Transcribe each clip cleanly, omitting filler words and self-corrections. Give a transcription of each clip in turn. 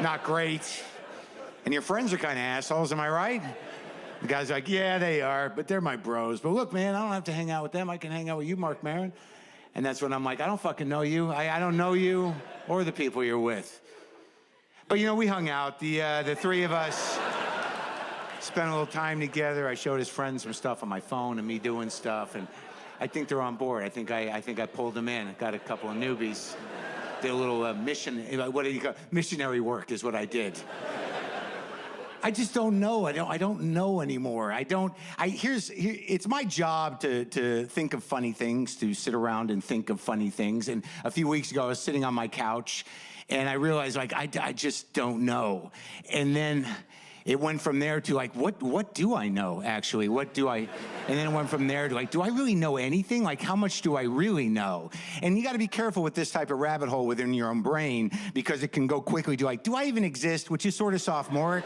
not great. And your friends are kind of assholes, am I right? The guy's like, yeah, they are, but they're my bros. But look, man, I don't have to hang out with them. I can hang out with you, Marc Maron. And that's when I'm like, I don't fucking know you. I don't know you or the people you're with. But, you know, we hung out. The three of us spent a little time together. I showed his friends some stuff on my phone and me doing stuff. And I think they're on board. I think I pulled them in. Got a couple of newbies. Did a little what do you call it? Missionary work is what I did. I just don't know. I don't know anymore. It's my job to think of funny things, to sit around and think of funny things. And a few weeks ago, I was sitting on my couch, and I realized, like, I just don't know. And then it went from there to, like, what do I know, actually? And then it went from there to, like, do I really know anything? Like, how much do I really know? And you got to be careful with this type of rabbit hole within your own brain, because it can go quickly to, like, do I even exist? Which is sort of sophomoric.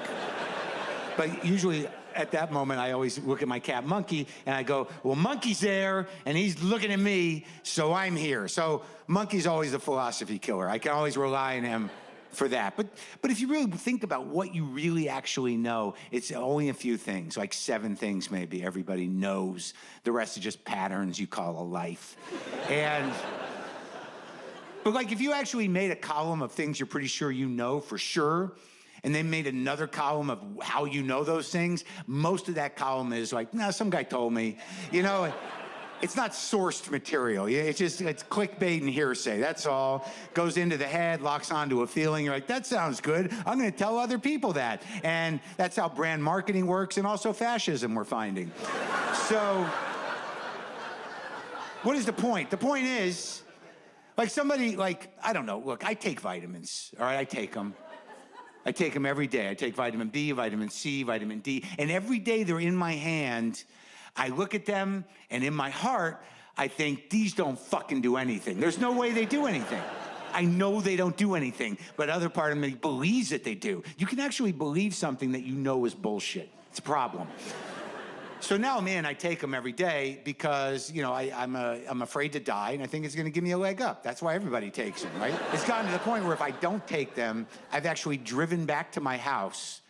But usually at that moment, I always look at my cat Monkey and I go, well, Monkey's there and he's looking at me, so I'm here. So Monkey's always the philosophy killer. I can always rely on him for that. But if you really think about what you really actually know, it's only a few things, like 7 things maybe everybody knows. The rest are just patterns you call a life. But like, if you actually made a column of things you're pretty sure you know for sure, and then made another column of how you know those things, most of that column is like, no, some guy told me. You know, it's not sourced material. It's clickbait and hearsay, that's all. Goes into the head, locks onto a feeling. You're like, that sounds good. I'm gonna tell other people that. And that's how brand marketing works, and also fascism, we're finding. So, what is the point? The point is, like somebody, like, I don't know, look, I take vitamins, all right? I take them every day. I take vitamin B, vitamin C, vitamin D, and every day they're in my hand, I look at them, and in my heart, I think, these don't fucking do anything. There's no way they do anything. I know they don't do anything, but other part of me believes that they do. You can actually believe something that you know is bullshit. It's a problem. So now, man, I take them every day because, you know, I'm afraid to die, and I think it's going to give me a leg up. That's why everybody takes them, right? It's gotten to the point where if I don't take them, I've actually driven back to my house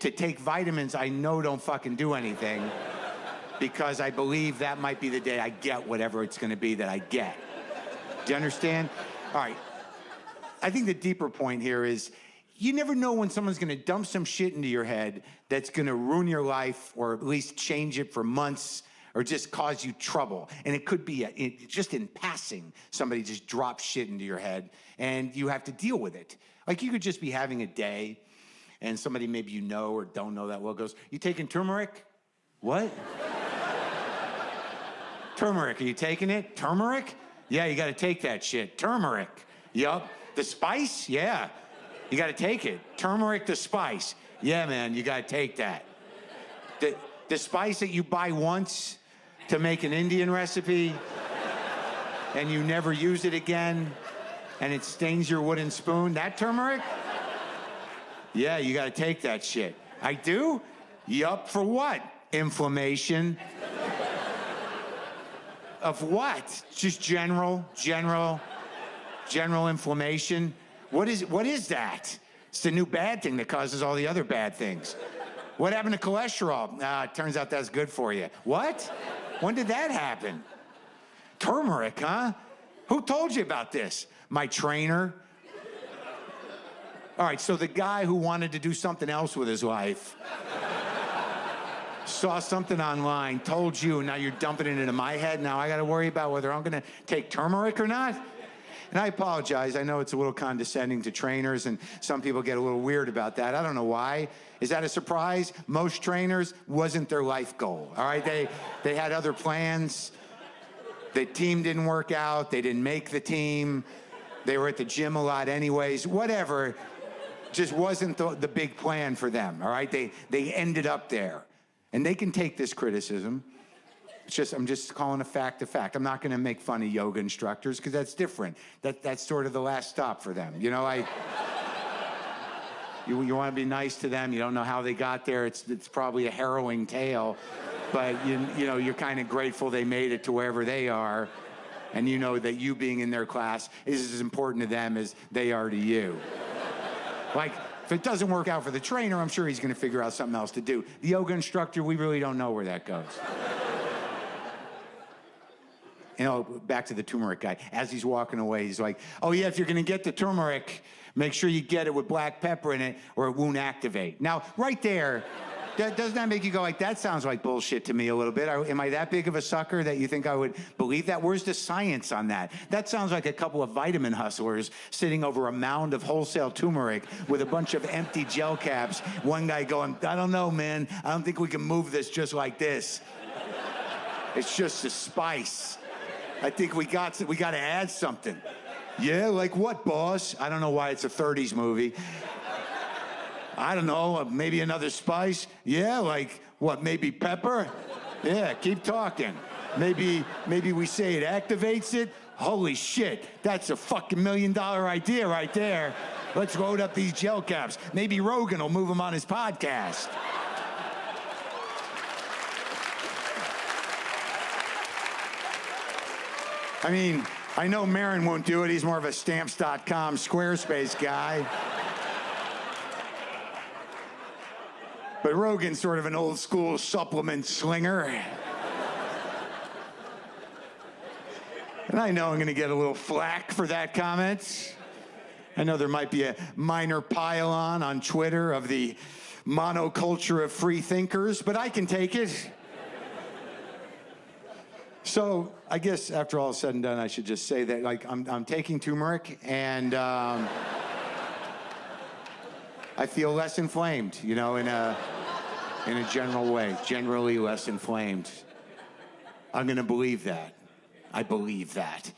to take vitamins I know don't fucking do anything, because I believe that might be the day I get whatever it's going to be that I get. Do you understand? All right. I think the deeper point here is, you never know when someone's gonna dump some shit into your head that's gonna ruin your life, or at least change it for months, or just cause you trouble. And it could be just in passing, somebody just drops shit into your head and you have to deal with it. Like, you could just be having a day and somebody maybe you know or don't know that well goes, you taking turmeric? What? Turmeric, are you taking it? Turmeric? Yeah, you gotta take that shit. Turmeric. Yup. The spice? Yeah. You got to take it. Turmeric, the spice. Yeah, man, you got to take that. The spice that you buy once to make an Indian recipe, and you never use it again, and it stains your wooden spoon, that turmeric? Yeah, you got to take that shit. I do? Yup, for what? Inflammation. Of what? Just general inflammation. What is that? It's the new bad thing that causes all the other bad things. What happened to cholesterol? It turns out that's good for you. What? When did that happen? Turmeric, huh? Who told you about this? My trainer. All right, so the guy who wanted to do something else with his life saw something online, told you, and now you're dumping it into my head. Now I got to worry about whether I'm going to take turmeric or not? And I apologize. I know it's a little condescending to trainers, and some people get a little weird about that. I don't know why. Is that a surprise? Most trainers, wasn't their life goal, all right? They had other plans. The team didn't work out. They didn't make the team. They were at the gym a lot anyways. Whatever. Just wasn't the big plan for them, all right? They ended up there. And they can take this criticism. I'm just calling a fact a fact. I'm not going to make fun of yoga instructors, because that's different. That's sort of the last stop for them. You know, you want to be nice to them. You don't know how they got there. It's probably a harrowing tale, but you know you're kind of grateful they made it to wherever they are, and you know that you being in their class is as important to them as they are to you. Like, If it doesn't work out for the trainer, I'm sure he's going to figure out something else to do. The yoga instructor, we really don't know where that goes. You know, back to the turmeric guy. As he's walking away, he's like, oh yeah, if you're going to get the turmeric, make sure you get it with black pepper in it or it won't activate. Now, right there, doesn't that make you go like, that sounds like bullshit to me a little bit? Am I that big of a sucker that you think I would believe that? Where's the science on that? That sounds like a couple of vitamin hustlers sitting over a mound of wholesale turmeric with a bunch of empty gel caps. One guy going, I don't know, man. I don't think we can move this just like this. It's just a spice. I think we got to add something. Yeah, like what, boss? I don't know why it's a 30s movie. I don't know, maybe another spice? Yeah, like what, maybe pepper? Yeah, keep talking. Maybe we say it activates it? Holy shit, that's a fucking $1 million idea right there. Let's load up these gel caps. Maybe Rogan will move them on his podcast. I mean, I know Maron won't do it. He's more of a Stamps.com Squarespace guy. But Rogan's sort of an old school supplement slinger. And I know I'm going to get a little flack for that comment. I know there might be a minor pile-on Twitter of the monoculture of free thinkers, but I can take it. So I guess after all is said and done, I should just say that like I'm taking turmeric and I feel less inflamed, you know, in a general way, generally less inflamed. I'm going to believe that. I believe that.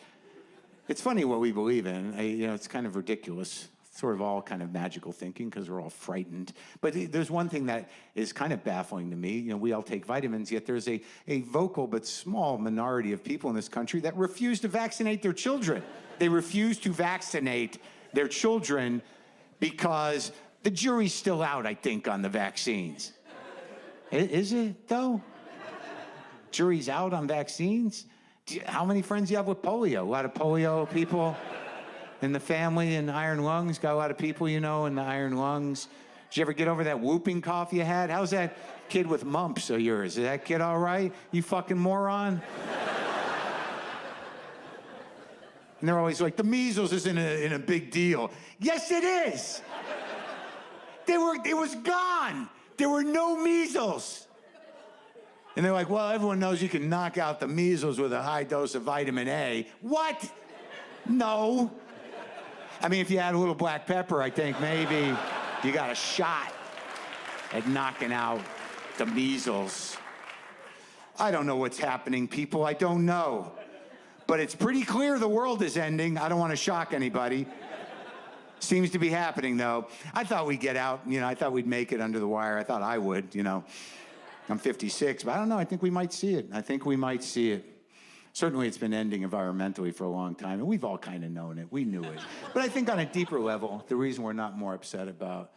It's funny what we believe in. You know, it's kind of ridiculous. Sort of all kind of magical thinking because we're all frightened. But there's one thing that is kind of baffling to me. You know, we all take vitamins, yet there's a vocal but small minority of people in this country that refuse to vaccinate their children. They refuse to vaccinate their children because the jury's still out, I think, on the vaccines. Is it, though? Jury's out on vaccines? How many friends do you have with polio? A lot of polio people in the family and iron lungs? Got a lot of people, you know, in the iron lungs. Did you ever get over that whooping cough you had? How's that kid with mumps of yours? Is that kid all right? You fucking moron? And they're always like, the measles isn't a big deal. Yes, it is. It was gone. There were no measles. And they're like, well, everyone knows you can knock out the measles with a high dose of vitamin A. What? No. I mean, if you add a little black pepper, I think maybe you got a shot at knocking out the measles. I don't know what's happening, people. I don't know. But it's pretty clear the world is ending. I don't want to shock anybody. Seems to be happening, though. I thought we'd get out. You know, I thought we'd make it under the wire. I thought I would, you know. I'm 56, but I don't know. I think we might see it. I think we might see it. Certainly, it's been ending environmentally for a long time, and we've all kind of known it. We knew it. But I think on a deeper level, the reason we're not more upset about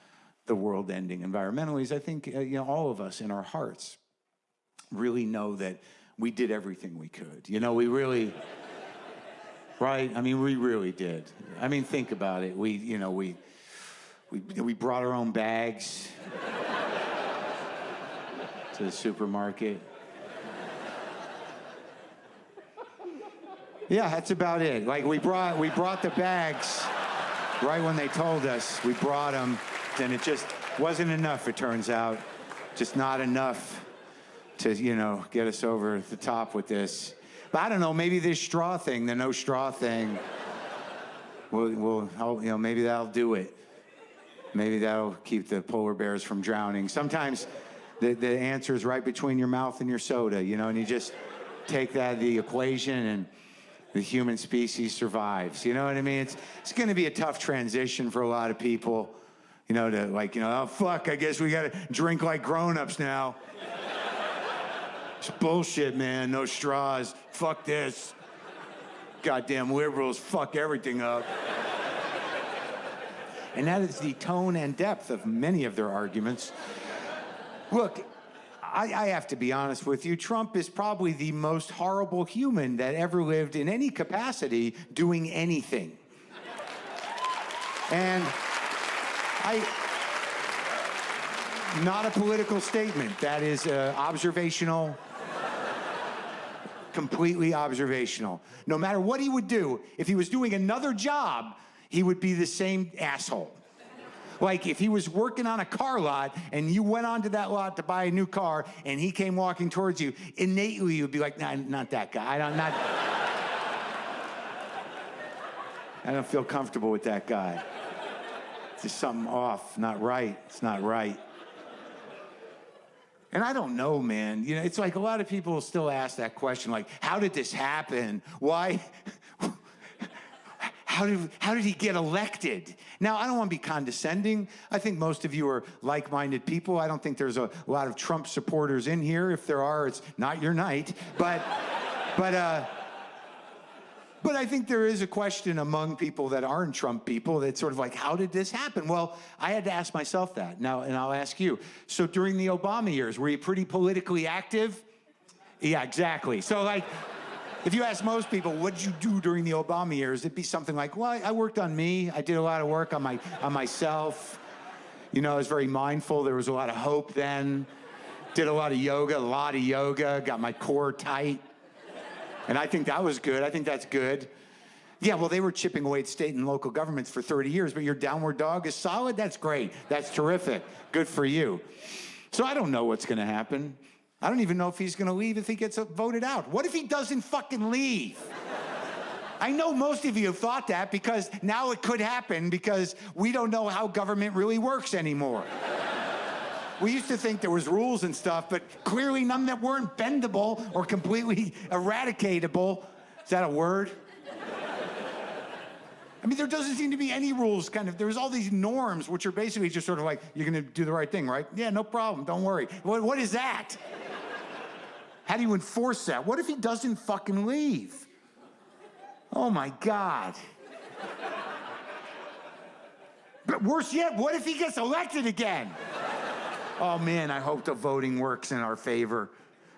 the world ending environmentally is I think, you know, all of us in our hearts really know that we did everything we could. You know, we really... Right? I mean, we really did. I mean, think about it. We brought our own bags to the supermarket. Yeah, that's about it. Like we brought the bags right when they told us. We brought them, and it just wasn't enough, it turns out. Just not enough to, you know, get us over the top with this. But I don't know, maybe this straw thing, the no straw thing, will help, you know, maybe that'll do it. Maybe that'll keep the polar bears from drowning. Sometimes the answer is right between your mouth and your soda, you know, and you just take that out of the equation and the human species survives. You know what I mean? It's going to be a tough transition for a lot of people, you know, to like, you know, oh, fuck, I guess we got to drink like grown-ups now. It's bullshit, man. No straws. Fuck this. Goddamn liberals fuck everything up. And that is the tone and depth of many of their arguments. Look, I have to be honest with you. Trump is probably the most horrible human that ever lived in any capacity doing anything. And Not a political statement. That is observational. Completely observational. No matter what he would do, if he was doing another job, he would be the same asshole. Like if he was working on a car lot and you went onto that lot to buy a new car and he came walking towards you, innately you would be like, nah, not that guy. I don't feel comfortable with that guy. There's something off, not right. It's not right. And I don't know, man. You know, it's like a lot of people still ask that question, like, how did this happen? Why? How did he get elected? Now, I don't want to be condescending. I think most of you are like-minded people. I don't think there's a lot of Trump supporters in here. If there are, it's not your night. But I think there is a question among people that aren't Trump people that's sort of like, how did this happen? Well, I had to ask myself that now, and I'll ask you. So during the Obama years, were you pretty politically active? Yeah, exactly. So like, if you ask most people, what did you do during the Obama years? It'd be something like, well, I worked on me. I did a lot of work on myself. You know, I was very mindful. There was a lot of hope then. Did a lot of yoga, got my core tight. And I think that was good. I think that's good. Yeah, well, they were chipping away at state and local governments for 30 years, but your downward dog is solid? That's great. That's terrific. Good for you. So I don't know what's going to happen. I don't even know if he's going to leave if he gets voted out. What if he doesn't fucking leave? I know most of you have thought that because now it could happen because we don't know how government really works anymore. We used to think there was rules and stuff, but clearly none that weren't bendable or completely eradicatable. Is that a word? I mean, there doesn't seem to be any rules, kind of. There's all these norms, which are basically just sort of like, you're going to do the right thing, right? Yeah, no problem, don't worry. What is that? How do you enforce that? What if he doesn't fucking leave? Oh, my God. But worse yet, what if he gets elected again? Oh, man, I hope the voting works in our favor.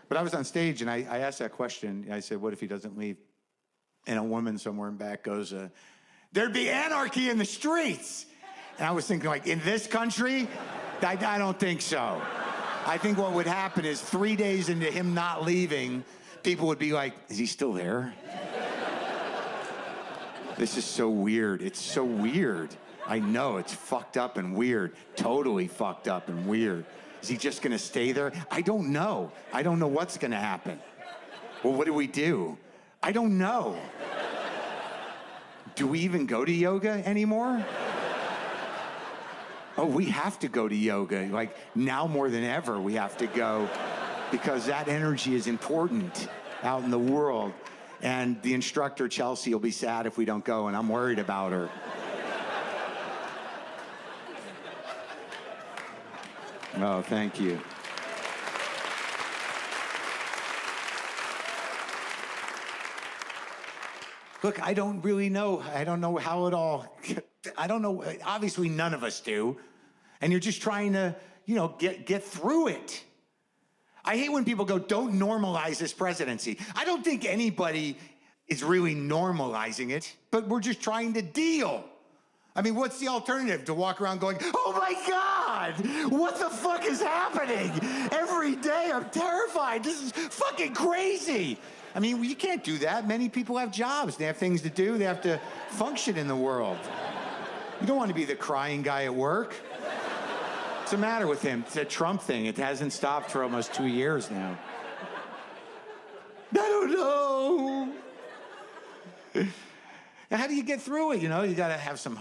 But I was on stage, and I asked that question. I said, what if he doesn't leave? And a woman somewhere in back goes, there'd be anarchy in the streets. And I was thinking, like, in this country? I don't think so. I think what would happen is 3 days into him not leaving, people would be like, is he still there? This is so weird. It's so weird. I know, it's fucked up and weird. Totally fucked up and weird. Is he just gonna stay there? I don't know. I don't know what's gonna happen. Well, what do we do? I don't know. Do we even go to yoga anymore? Oh, we have to go to yoga. Like, now more than ever, we have to go because that energy is important out in the world. And the instructor, Chelsea, will be sad if we don't go, and I'm worried about her. Oh, thank you. Look, I don't really know. I don't know how it all, I don't know. Obviously, none of us do. And you're just trying to, you know, get through it. I hate when people go, don't normalize this presidency. I don't think anybody is really normalizing it, but we're just trying to deal. I mean, what's the alternative? To walk around going, oh my God, what the fuck is happening? Every day I'm terrified. This is fucking crazy. I mean, you can't do that. Many people have jobs. They have things to do. They have to function in the world. You don't want to be the crying guy at work. What's the matter with him? It's a Trump thing. It hasn't stopped for almost 2 years now. I don't know. How do you get through it? You know, you got to have some hope.